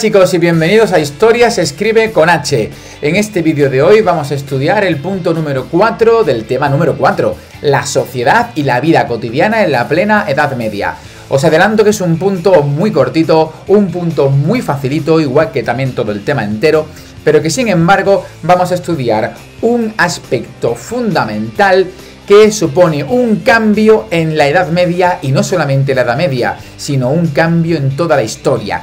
chicos y bienvenidos a Historia se escribe con H. En este vídeo de hoy vamos a estudiar el punto número 4 del tema número 4, la sociedad y la vida cotidiana en la plena Edad Media. Os adelanto que es un punto muy cortito, un punto muy facilito, igual que también todo el tema entero, pero que sin embargo vamos a estudiar un aspecto fundamental que supone un cambio en la Edad Media, y no solamente la Edad Media, sino un cambio en toda la historia.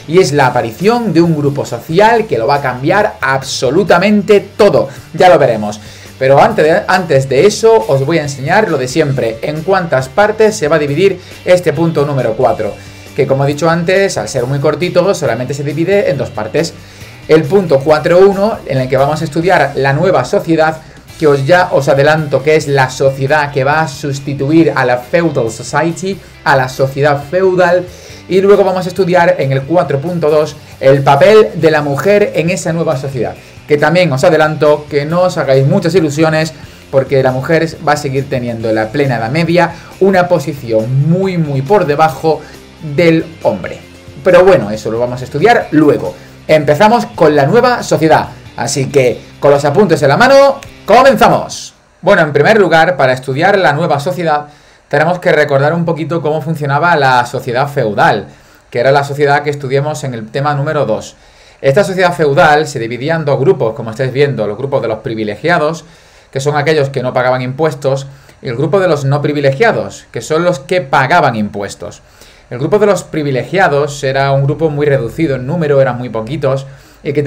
Y es la aparición de un grupo social que lo va a cambiar absolutamente todo. Ya lo veremos. Pero antes de eso os voy a enseñar lo de siempre, en cuántas partes se va a dividir este punto número 4. Que como he dicho antes, al ser muy cortito, solamente se divide en dos partes. El punto 4.1, en el que vamos a estudiar la nueva sociedad, que os adelanto que es la sociedad que va a sustituir a la Feudal Society, a la sociedad feudal. Y luego vamos a estudiar en el 4.2 el papel de la mujer en esa nueva sociedad. Que también os adelanto que no os hagáis muchas ilusiones, porque la mujer va a seguir teniendo en la plena Edad Media una posición muy por debajo del hombre. Pero bueno, eso lo vamos a estudiar luego. Empezamos con la nueva sociedad, así que con los apuntes en la mano, ¡comenzamos! Bueno, en primer lugar, para estudiar la nueva sociedad, tenemos que recordar un poquito cómo funcionaba la sociedad feudal, que era la sociedad que estudiamos en el tema número 2. Esta sociedad feudal se dividía en dos grupos, como estáis viendo, los grupos de los privilegiados, que son aquellos que no pagaban impuestos, y el grupo de los no privilegiados, que son los que pagaban impuestos. El grupo de los privilegiados era un grupo muy reducido en número, eran muy poquitos, y que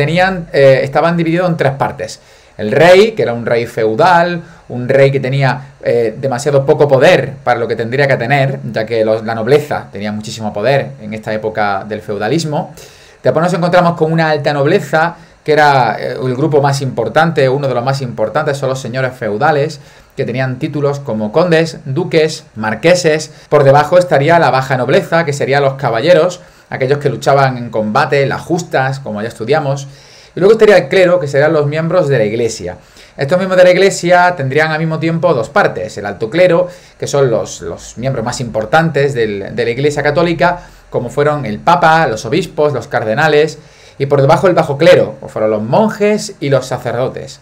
estaban divididos en tres partes. El rey, que era un rey feudal, un rey que tenía demasiado poco poder para lo que tendría que tener, ya que la nobleza tenía muchísimo poder en esta época del feudalismo. Después nos encontramos con una alta nobleza, que era el grupo más importante, uno de los más importantes son los señores feudales, que tenían títulos como condes, duques, marqueses. Por debajo estaría la baja nobleza, que serían los caballeros, aquellos que luchaban en combate, las justas, como ya estudiamos. Y luego estaría el clero, que serían los miembros de la iglesia. Estos miembros de la iglesia tendrían al mismo tiempo dos partes. El alto clero, que son los miembros más importantes de la iglesia católica, como fueron el papa, los obispos, los cardenales. Y por debajo el bajo clero, como fueron los monjes y los sacerdotes.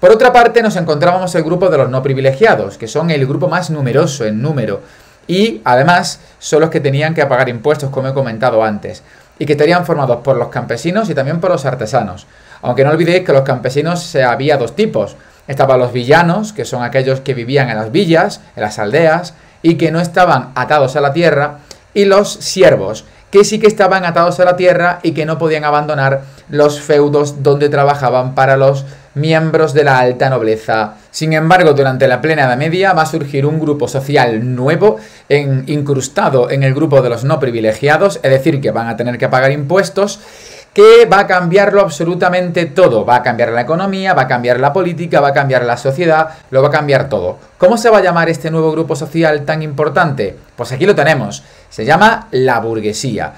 Por otra parte nos encontrábamos el grupo de los no privilegiados, que son el grupo más numeroso en número. Y además son los que tenían que pagar impuestos, como he comentado antes, y que estarían formados por los campesinos y también por los artesanos. Aunque no olvidéis que los campesinos había dos tipos. Estaban los villanos, que son aquellos que vivían en las villas, en las aldeas, y que no estaban atados a la tierra, y los siervos, que sí que estaban atados a la tierra y que no podían abandonar los feudos donde trabajaban para los miembros de la alta nobleza. Sin embargo, durante la plena Edad Media va a surgir un grupo social nuevo, incrustado en el grupo de los no privilegiados, es decir, que van a tener que pagar impuestos, que va a cambiarlo absolutamente todo. Va a cambiar la economía, va a cambiar la política, va a cambiar la sociedad, lo va a cambiar todo. ¿Cómo se va a llamar este nuevo grupo social tan importante? Pues aquí lo tenemos. Se llama la burguesía,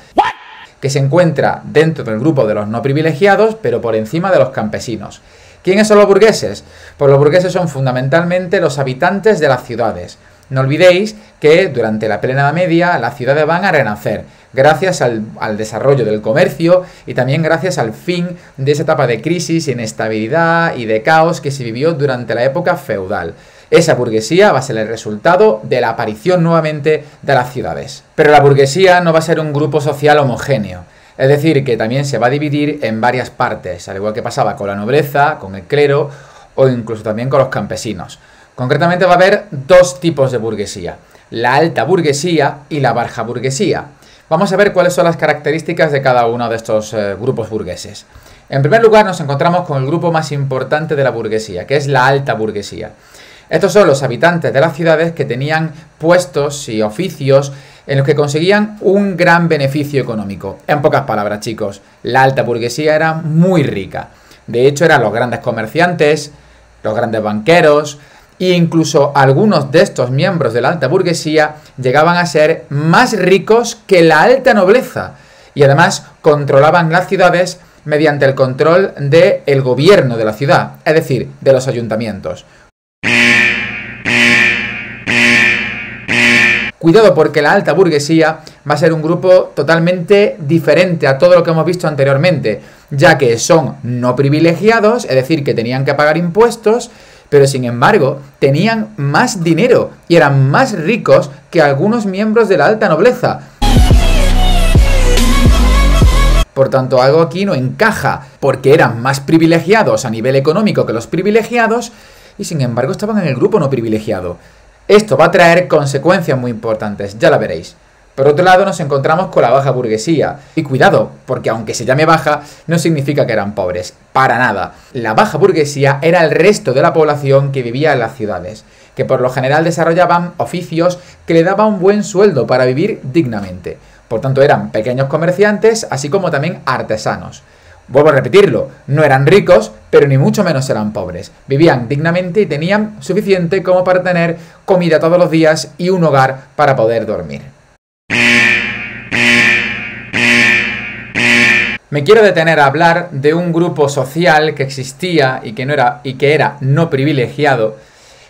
que se encuentra dentro del grupo de los no privilegiados, pero por encima de los campesinos. ¿Quiénes son los burgueses? Pues los burgueses son fundamentalmente los habitantes de las ciudades. No olvidéis que durante la plena Edad Media las ciudades van a renacer, gracias al desarrollo del comercio y también gracias al fin de esa etapa de crisis, inestabilidad y de caos que se vivió durante la época feudal. Esa burguesía va a ser el resultado de la aparición nuevamente de las ciudades. Pero la burguesía no va a ser un grupo social homogéneo. Es decir, que también se va a dividir en varias partes, al igual que pasaba con la nobleza, con el clero o incluso también con los campesinos. Concretamente va a haber dos tipos de burguesía, la alta burguesía y la baja burguesía. Vamos a ver cuáles son las características de cada uno de estos grupos burgueses. En primer lugar nos encontramos con el grupo más importante de la burguesía, que es la alta burguesía. Estos son los habitantes de las ciudades que tenían puestos y oficios en los que conseguían un gran beneficio económico. En pocas palabras, chicos, la alta burguesía era muy rica. De hecho, eran los grandes comerciantes, los grandes banqueros, e incluso algunos de estos miembros de la alta burguesía llegaban a ser más ricos que la alta nobleza. Y además controlaban las ciudades mediante el control del gobierno de la ciudad, es decir, de los ayuntamientos. Cuidado, porque la alta burguesía va a ser un grupo totalmente diferente a todo lo que hemos visto anteriormente, ya que son no privilegiados, es decir, que tenían que pagar impuestos, pero sin embargo tenían más dinero y eran más ricos que algunos miembros de la alta nobleza. Por tanto, algo aquí no encaja, porque eran más privilegiados a nivel económico que los privilegiados y sin embargo estaban en el grupo no privilegiado. Esto va a traer consecuencias muy importantes, ya la veréis. Por otro lado, nos encontramos con la baja burguesía. Y cuidado, porque aunque se llame baja, no significa que eran pobres. Para nada. La baja burguesía era el resto de la población que vivía en las ciudades, que por lo general desarrollaban oficios que le daban un buen sueldo para vivir dignamente. Por tanto, eran pequeños comerciantes, así como también artesanos. Vuelvo a repetirlo, no eran ricos, pero ni mucho menos eran pobres. Vivían dignamente y tenían suficiente como para tener comida todos los días y un hogar para poder dormir. Me quiero detener a hablar de un grupo social que existía y que era no privilegiado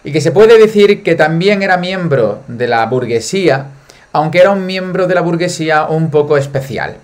y que se puede decir que también era miembro de la burguesía, aunque era un miembro de la burguesía un poco especial.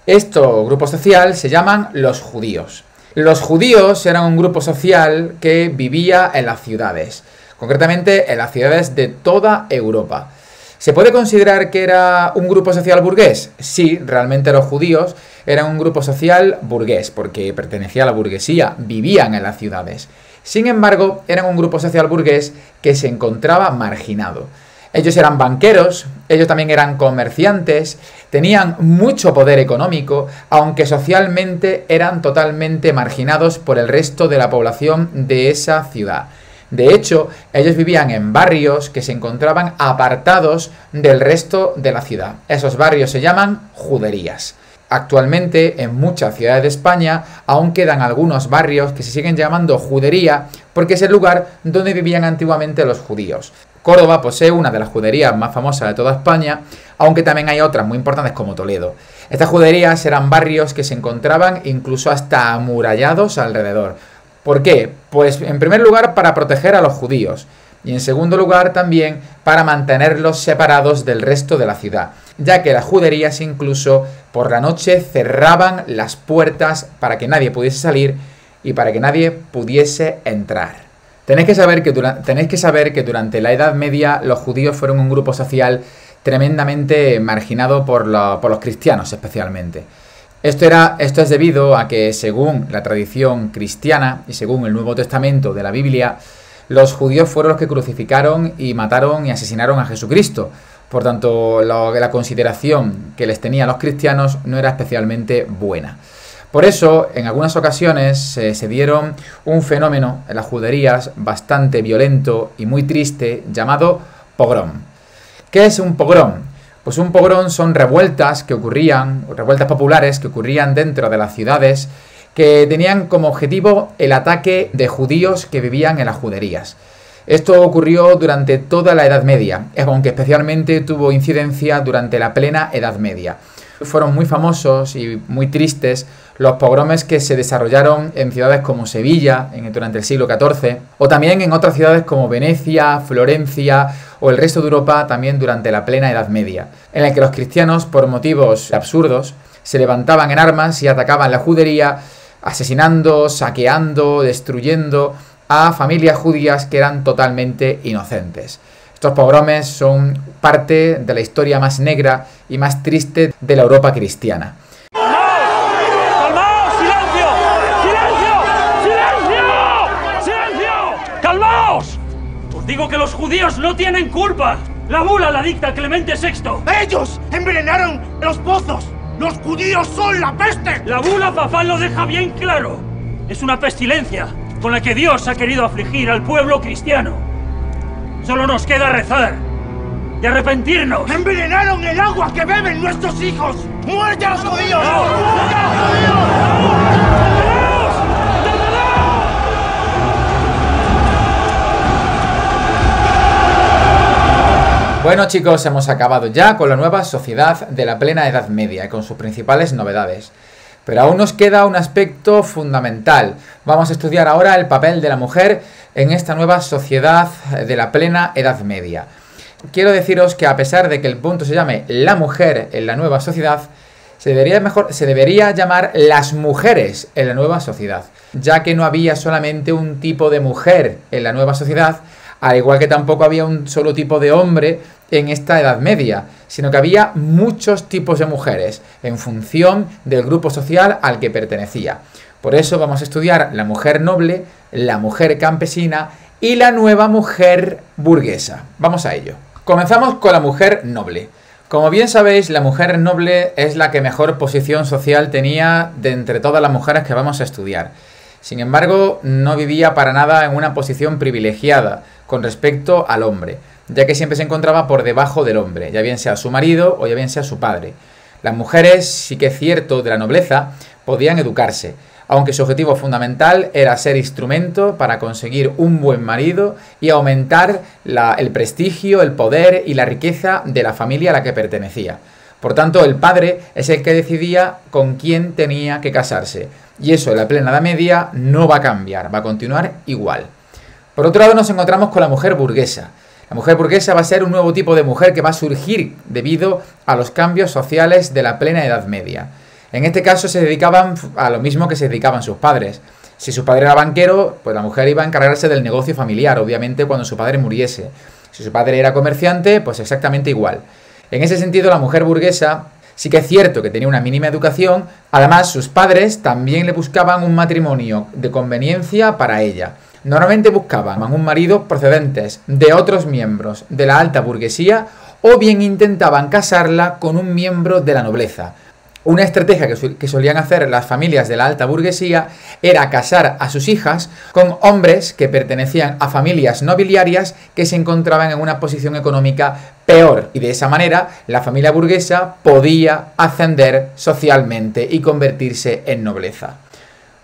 Este grupo social se llaman los judíos. Los judíos eran un grupo social que vivía en las ciudades, concretamente en las ciudades de toda Europa. ¿Se puede considerar que era un grupo social burgués? Sí, realmente los judíos eran un grupo social burgués, porque pertenecía a la burguesía, vivían en las ciudades. Sin embargo, eran un grupo social burgués que se encontraba marginado. Ellos eran banqueros, ellos también eran comerciantes, tenían mucho poder económico, aunque socialmente eran totalmente marginados por el resto de la población de esa ciudad. De hecho, ellos vivían en barrios que se encontraban apartados del resto de la ciudad. Esos barrios se llaman juderías. Actualmente, en muchas ciudades de España, aún quedan algunos barrios que se siguen llamando judería porque es el lugar donde vivían antiguamente los judíos. Córdoba posee una de las juderías más famosas de toda España, aunque también hay otras muy importantes como Toledo. Estas juderías eran barrios que se encontraban incluso hasta amurallados alrededor. ¿Por qué? Pues en primer lugar para proteger a los judíos y en segundo lugar también para mantenerlos separados del resto de la ciudad, ya que las juderías incluso por la noche cerraban las puertas para que nadie pudiese salir y para que nadie pudiese entrar. Tenéis que saber que durante la Edad Media los judíos fueron un grupo social tremendamente marginado por los cristianos especialmente. Esto es debido a que, según la tradición cristiana y según el Nuevo Testamento de la Biblia, los judíos fueron los que crucificaron y mataron y asesinaron a Jesucristo. Por tanto, la consideración que les tenían los cristianos no era especialmente buena. Por eso, en algunas ocasiones se dieron un fenómeno en las juderías bastante violento y muy triste llamado pogrom. ¿Qué es un pogrom? Pues un pogrom son revueltas populares que ocurrían dentro de las ciudades que tenían como objetivo el ataque de judíos que vivían en las juderías. Esto ocurrió durante toda la Edad Media, aunque especialmente tuvo incidencia durante la plena Edad Media. Fueron muy famosos y muy tristes los pogromes que se desarrollaron en ciudades como Sevilla durante el siglo XIV o también en otras ciudades como Venecia, Florencia o el resto de Europa también durante la plena Edad Media, en el que los cristianos, por motivos absurdos, se levantaban en armas y atacaban la judería, asesinando, saqueando, destruyendo a familias judías que eran totalmente inocentes. Estos pogromes son parte de la historia más negra y más triste de la Europa cristiana. ¡Calmaos! ¡Silencio! ¡Silencio! ¡Silencio! ¡Silencio! ¡Calmaos! Os digo que los judíos no tienen culpa. La bula la dicta Clemente VI. ¡Ellos envenenaron los pozos! ¡Los judíos son la peste! La bula papal lo deja bien claro. Es una pestilencia con la que Dios ha querido afligir al pueblo cristiano. Solo nos queda rezar y arrepentirnos. ¡Envenenaron el agua que beben nuestros hijos! ¡Muerte a los judíos! ¡No! ¡Muerte a los judíos! Bueno chicos, hemos acabado ya con la nueva sociedad de la plena Edad Media y con sus principales novedades. Pero aún nos queda un aspecto fundamental. Vamos a estudiar ahora el papel de la mujer en esta nueva sociedad de la plena Edad Media. quiero deciros que a pesar de que el punto se llame la mujer en la nueva sociedad, se debería llamar las mujeres en la nueva sociedad, ya que no había solamente un tipo de mujer en la nueva sociedad, al igual que tampoco había un solo tipo de hombre en esta Edad Media, sino que había muchos tipos de mujeres en función del grupo social al que pertenecía. Por eso vamos a estudiar la mujer noble, la mujer campesina y la nueva mujer burguesa. Vamos a ello. Comenzamos con la mujer noble. Como bien sabéis, la mujer noble es la que mejor posición social tenía de entre todas las mujeres que vamos a estudiar. Sin embargo, no vivía para nada en una posición privilegiada con respecto al hombre, ya que siempre se encontraba por debajo del hombre, ya bien sea su marido o ya bien sea su padre. Las mujeres, sí que es cierto, de la nobleza, podían educarse, aunque su objetivo fundamental era ser instrumento para conseguir un buen marido y aumentar el prestigio, el poder y la riqueza de la familia a la que pertenecía. Por tanto, el padre es el que decidía con quién tenía que casarse, y eso en la plena Edad Media no va a cambiar, va a continuar igual. Por otro lado, nos encontramos con la mujer burguesa. La mujer burguesa va a ser un nuevo tipo de mujer que va a surgir debido a los cambios sociales de la plena Edad Media. En este caso se dedicaban a lo mismo que se dedicaban sus padres. Si su padre era banquero, pues la mujer iba a encargarse del negocio familiar, obviamente cuando su padre muriese. Si su padre era comerciante, pues exactamente igual. En ese sentido, la mujer burguesa sí que es cierto que tenía una mínima educación, además sus padres también le buscaban un matrimonio de conveniencia para ella. Normalmente buscaban un marido procedentes de otros miembros de la alta burguesía o bien intentaban casarla con un miembro de la nobleza. Una estrategia que solían hacer las familias de la alta burguesía era casar a sus hijas con hombres que pertenecían a familias nobiliarias que se encontraban en una posición económica peor. Y de esa manera la familia burguesa podía ascender socialmente y convertirse en nobleza.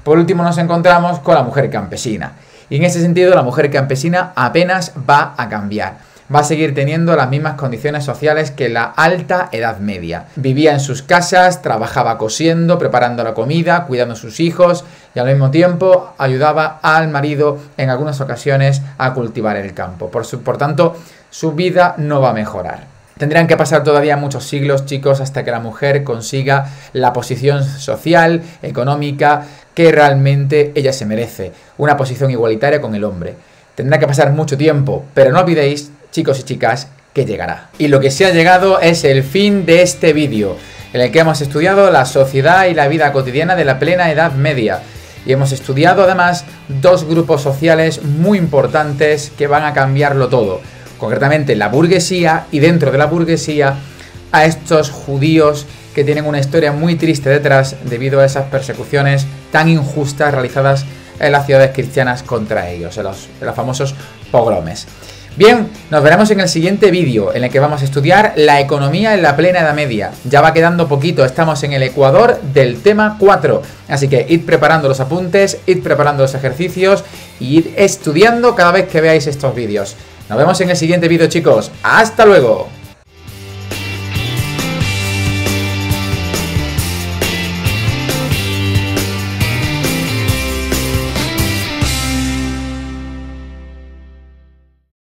Por último nos encontramos con la mujer campesina. Y en ese sentido la mujer campesina apenas va a cambiar. Va a seguir teniendo las mismas condiciones sociales que la alta Edad Media. Vivía en sus casas, trabajaba cosiendo, preparando la comida, cuidando a sus hijos y al mismo tiempo ayudaba al marido en algunas ocasiones a cultivar el campo. Por tanto, su vida no va a mejorar. Tendrían que pasar todavía muchos siglos, chicos, hasta que la mujer consiga la posición social, económica, que realmente ella se merece. Una posición igualitaria con el hombre. Tendrá que pasar mucho tiempo, pero no olvidéis, chicos y chicas, que llegará. Y lo que se ha llegado es el fin de este vídeo, en el que hemos estudiado la sociedad y la vida cotidiana de la plena Edad Media. Y hemos estudiado además dos grupos sociales muy importantes que van a cambiarlo todo. Concretamente la burguesía y dentro de la burguesía a estos judíos que tienen una historia muy triste detrás debido a esas persecuciones tan injustas realizadas en las ciudades cristianas contra ellos, en los famosos pogromes. Bien, nos veremos en el siguiente vídeo en el que vamos a estudiar la economía en la plena Edad Media. Ya va quedando poquito, estamos en el ecuador del tema 4. Así que id preparando los apuntes, id preparando los ejercicios y id estudiando cada vez que veáis estos vídeos. Nos vemos en el siguiente vídeo, chicos. ¡Hasta luego!